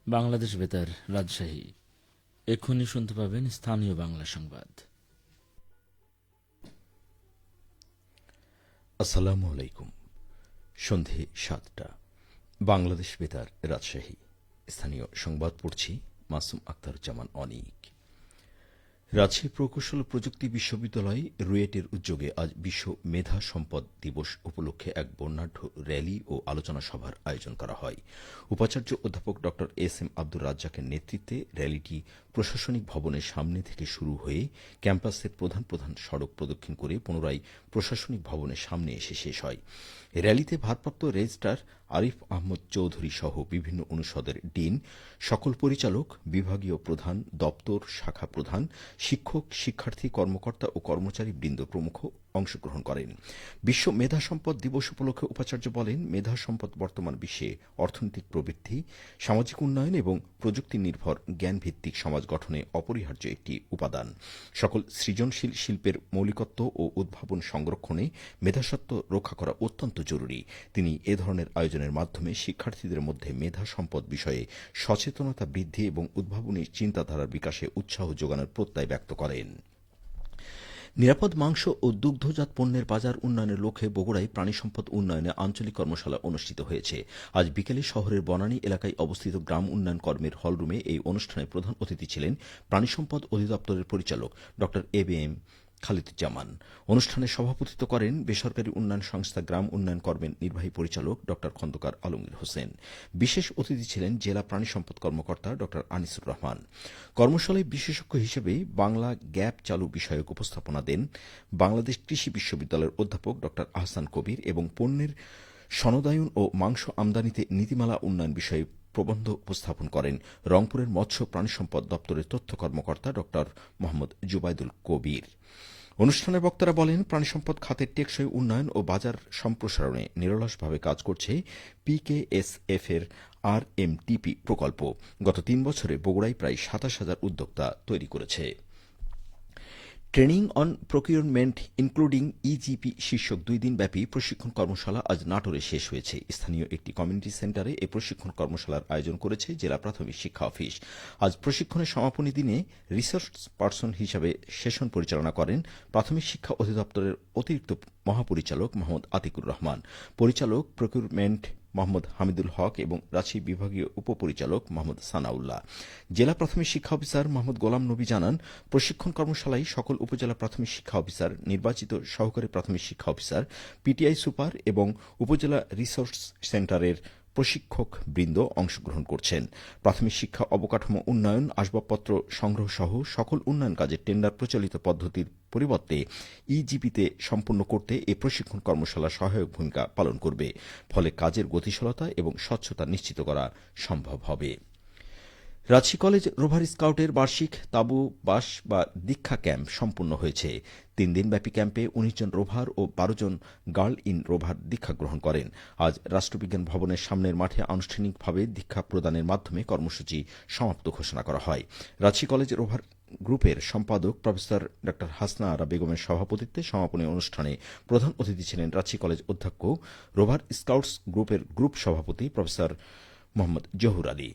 বাংলাদেশ বেতার, রাজশাহী। এক্ষুনি শুনতে পাবেন স্থানীয় বাংলা সংবাদ। আসসালামু আলাইকুম। সন্ধে ৭টা। বাংলাদেশ বেতার, রাজশাহী। স্থানীয় সংবাদ পড়ছি মাসুম আখতারুজ্জামান অনিক। রাজশাহী প্রকৌশল ও প্রযুক্তি বিশ্ববিদ্যালয় রুয়েটের উদ্যোগে আজ বিশ্ব মেধা সম্পদ দিবস উপলক্ষে এক বর্ণাঢ্য র্যালি ও আলোচনা সভার আয়োজন করা হয়। উপাচার্য অধ্যাপক ড এস এম আব্দুর রাজ্জাকের নেতৃত্বে র্যালিটি প্রশাসনিক ভবনের সামনে থেকে শুরু হয়ে ক্যাম্পাসের প্রধান প্রধান সড়ক প্রদক্ষিণ করে পুনরায় প্রশাসনিক ভবনের সামনে এসে শেষ হয়। র্যালিতে ভারপ্রাপ্ত রেজিস্ট্রার আরিফ আহমদ চৌধুরী সহ বিভিন্ন অনুষদের ডিন, সকল পরিচালক, বিভাগীয় প্রধান, দপ্তর শাখা প্রধান, শিক্ষক, শিক্ষার্থী, কর্মকর্তা ও কর্মচারীবৃন্দ প্রমুখ অংশগ্রহণ করেন। বিশ্ব মেধা সম্পদ দিবস উপলক্ষে উপাচার্য বলেন, মেধা সম্পদ বর্তমান বিশ্বে অর্থনৈতিক প্রবৃদ্ধি, সামাজিক উন্নয়ন এবং প্রযুক্তি নির্ভর জ্ঞানভিত্তিক সমাজ গঠনে অপরিহার্য একটি উপাদান। সকল সৃজনশীল শিল্পের মৌলিকত্ব ও উদ্ভাবন সংরক্ষণে মেধাস্বত্ব রক্ষা করা অত্যন্ত জরুরি। তিনি এ ধরনের আয়োজনের মাধ্যমে শিক্ষার্থীদের মধ্যে মেধা সম্পদ বিষয়ে সচেতনতা বৃদ্ধি এবং উদ্ভাবনী চিন্তাধারার বিকাশে উৎসাহ যোগানোর প্রত্যয় ব্যক্ত করেন। নিরাপদ মাংস ও দুগ্ধজাত পণ্যের বাজার উন্নয়নের লক্ষ্যে বগুড়ায় প্রাণিসম্পদ উন্নয়নে আঞ্চলিক কর্মশালা অনুষ্ঠিত হয়েছে। আজ বিকেলে শহরের বনানী এলাকায় অবস্থিত গ্রাম উন্নয়ন কর্মের হলরুমে এই অনুষ্ঠানে প্রধান অতিথি ছিলেন প্রাণিসম্পদ অধিদপ্তরের পরিচালক ড এ বি এম খালিদুজ্জামান। অনুষ্ঠানে সভাপতিত্ব করেন বেসরকারি উন্নয়ন সংস্থা গ্রাম উন্নয়ন কর্মের নির্বাহী পরিচালক ড খন্দকার আলমগীর হোসেন। বিশেষ অতিথি ছিলেন জেলা প্রাণী সম্পদ কর্মকর্তা ড আনিসুর রহমান। কর্মশালায় বিশেষজ্ঞ হিসেবে বাংলা গ্যাপ চালু বিষয়ক উপস্থাপনা দেন বাংলাদেশ কৃষি বিশ্ববিদ্যালয়ের অধ্যাপক ড আহসান কবির এবং পণ্যের সনদায়ন ও মাংস আমদানিতে নীতিমালা উন্নয়ন বিষয়ে প্রবন্ধ উপস্থাপন করেন রংপুরের মৎস্য প্রাণিসম্পদ দপ্তরের তথ্য কর্মকর্তা ড মোহাম্মদ জুবাইদুল কবির। অনুষ্ঠানে বক্তারা বলেন, প্রাণিসম্পদ খাতের টেকসই উন্নয়ন ও বাজার সম্প্রসারণে নিরলসভাবে কাজ করছে পিকেএসএফ এর আরএমটিপি প্রকল্প। গত ৩ বছরে বগুড়ায় প্রায় ২৭,০০০ উদ্যোক্তা তৈরি করেছে। Training on procurement including e-GP শীর্ষক ২ দিনব্যাপী প্রশিক্ষণ কর্মশালা আজ নাটোরে শেষ হয়েছে। স্থানীয় একটি কমিউনিটি সেন্টারে এই প্রশিক্ষণ কর্মশালার আয়োজন করেছে জেলা প্রাথমিক শিক্ষা অফিস। আজ প্রশিক্ষণের সমাপনী দিনে রিসার্চ পার্সন হিসাবে সেশন পরিচালনা করেন প্রাথমিক শিক্ষা অধিদপ্তরের অতিরিক্ত মহাপরিচালক মোহাম্মদ আতিকুর রহমান, পরিচালক প্রকিউরমেন্ট মোহাম্মদ হামিদুল হক এবং রাজশাহী বিভাগীয় উপপরিচালক মোহাম্মদ সানাউল্লাহ। জেলা প্রাথমিক শিক্ষা অফিসার মোহাম্মদ গোলাম নবী জানান, প্রশিক্ষণ কর্মশালায় সকল উপজেলা প্রাথমিক শিক্ষা অফিসার, নির্বাচিত সহকারী প্রাথমিক শিক্ষা অফিসার, পিটিআই সুপার এবং উপজেলা রিসোর্স সেন্টারের প্রশিক্ষক বৃন্দ অংশগ্রহণ করছেন। প্রাথমিক শিক্ষা অবকাঠামো উন্নয়ন, আসবাবপত্র সংগ্রহ সহ সকল উন্নয়ন কাজে টেন্ডার প্রচলিত পদ্ধতির পরিবর্তে ইজিপিতে সম্পন্ন করতে এ প্রশিক্ষণ কর্মশালা সহায়ক ভূমিকা পালন করবে। ফলে কাজের গতিশীলতা এবং স্বচ্ছতা নিশ্চিত করা সম্ভব হবে। রাজশাহী কলেজ রোভার স্কাউটের বার্ষিক তাঁবু বাস বা দীক্ষা ক্যাম্প সম্পন্ন হয়েছে। ৩ দিনব্যাপী ক্যাম্পে ১৯ জন রোভার ও ১২ জন গার্ল ইন রোভার দীক্ষা গ্রহণ করেন। আজ রাষ্ট্রবিজ্ঞান ভবনের সামনের মাঠে আনুষ্ঠানিকভাবে দীক্ষা প্রদানের মাধ্যমে কর্মসূচি সমাপ্ত ঘোষণা করা হয়। রাজশাহী কলেজ রোভার গ্রুপের সম্পাদক প্রফেসর ড হাসনা আরা বেগমের সভাপতিত্বে সমাপনী অনুষ্ঠানে প্রধান অতিথি ছিলেন রাজশাহী কলেজ অধ্যক্ষ, রোভার স্কাউটস গ্রুপের গ্রুপ সভাপতি প্রফেসর মোহাম্মদ জহুর আলী।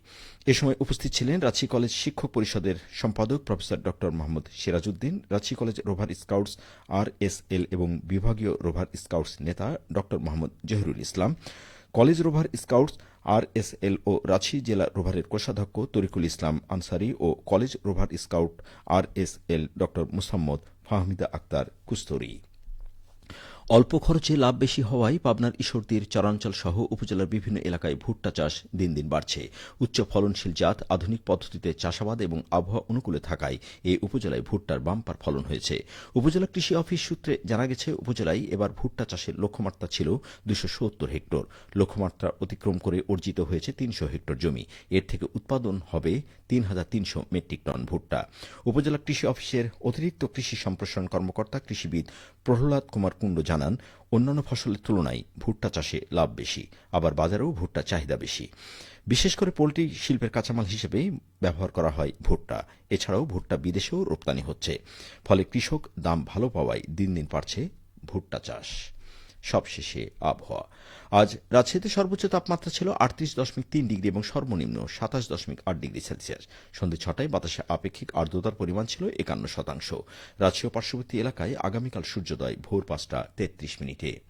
এ সময় উপস্থিত ছিলেন রাজশাহী কলেজ শিক্ষক পরিষদের সম্পাদক প্রফেসর ড Mohammad Sirajuddin, Rajshahi college rover scouts RSL এবং বিভাগীয় রোভার স্কাউটস নেতা ড Mohammad Zahirul Islam, college rover scouts RSL ও রাজশাহী জেলা রোভারের কোষাধ্যক্ষ তরিকুল ইসলাম আনসারী ও কলেজ রোভার স্কাউট আরএসএল ড মুসাম্মদ ফাহমিদা আক্তার কুস্তরী। অল্প খরচে লাভ বেশি হওয়ায় পাবনার ঈশ্বরদীর চরাঞ্চল সহ উপজেলার বিভিন্ন এলাকায় ভুট্টা চাষ দিন দিন বাড়ছে। উচ্চ ফলনশীল জাত আধুনিক পদ্ধতিতে চাষাবাদ এবং আবহাওয়া অনুকূলে থাকায় এই উপজেলায় ভুট্টার বাম্পার ফলন হয়েছে। উপজেলা কৃষি অফিস সূত্রে জানা গেছে, উপজেলায় এবার ভুট্টা চাষের লক্ষ্যমাত্রা ছিল ২৭০ হেক্টর। লক্ষ্যমাত্রা অতিক্রম করে অর্জিত হয়েছে ৩০০ হেক্টর জমি। এর থেকে উৎপাদন হবে ৩,৩০০ মেট্রিক টন ভুট্টা। উপজেলা কৃষি অফিসের অতিরিক্ত কৃষি সম্প্রসারণ কর্মকর্তা কৃষিবিদ প্রহ্লাদ কুমার কুণ্ড জানান, অন্যান্য ফসলের তুলনায় ভুট্টা চাষে লাভ বেশি, আবার বাজারেও ভুট্টার চাহিদা বেশি। বিশেষ করে পোল্ট্রি শিল্পের কাঁচামাল হিসেবে ব্যবহার করা হয় ভুট্টা। এছাড়াও ভুট্টা বিদেশেও রপ্তানি হচ্ছে। ফলে কৃষক দাম ভালো পাওয়ায় দিন দিন বাড়ছে ভুট্টা চাষ। সবশেষে আবহাওয়া। আজ রাজশাহীতে সর্বোচ্চ তাপমাত্রা ছিল 38.3 ডিগ্রি এবং সর্বনিম্ন 27.8 ডিগ্রি সেলসিয়াস। সন্ধ্যে 6টায় বাতাসে আপেক্ষিক আর্দ্রতার পরিমাণ ছিল 51%। রাজশাহী ও পার্শ্ববর্তী এলাকায় আগামীকাল সূর্যোদয় ভোর 5টা 33 মিনিটে।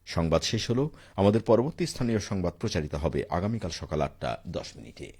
সংবাদ শেষ হল। আমাদের পরবর্তী স্থানীয় সংবাদ প্রচারিত হবে আগামীকাল সকাল 8টা 10 মিনিটে।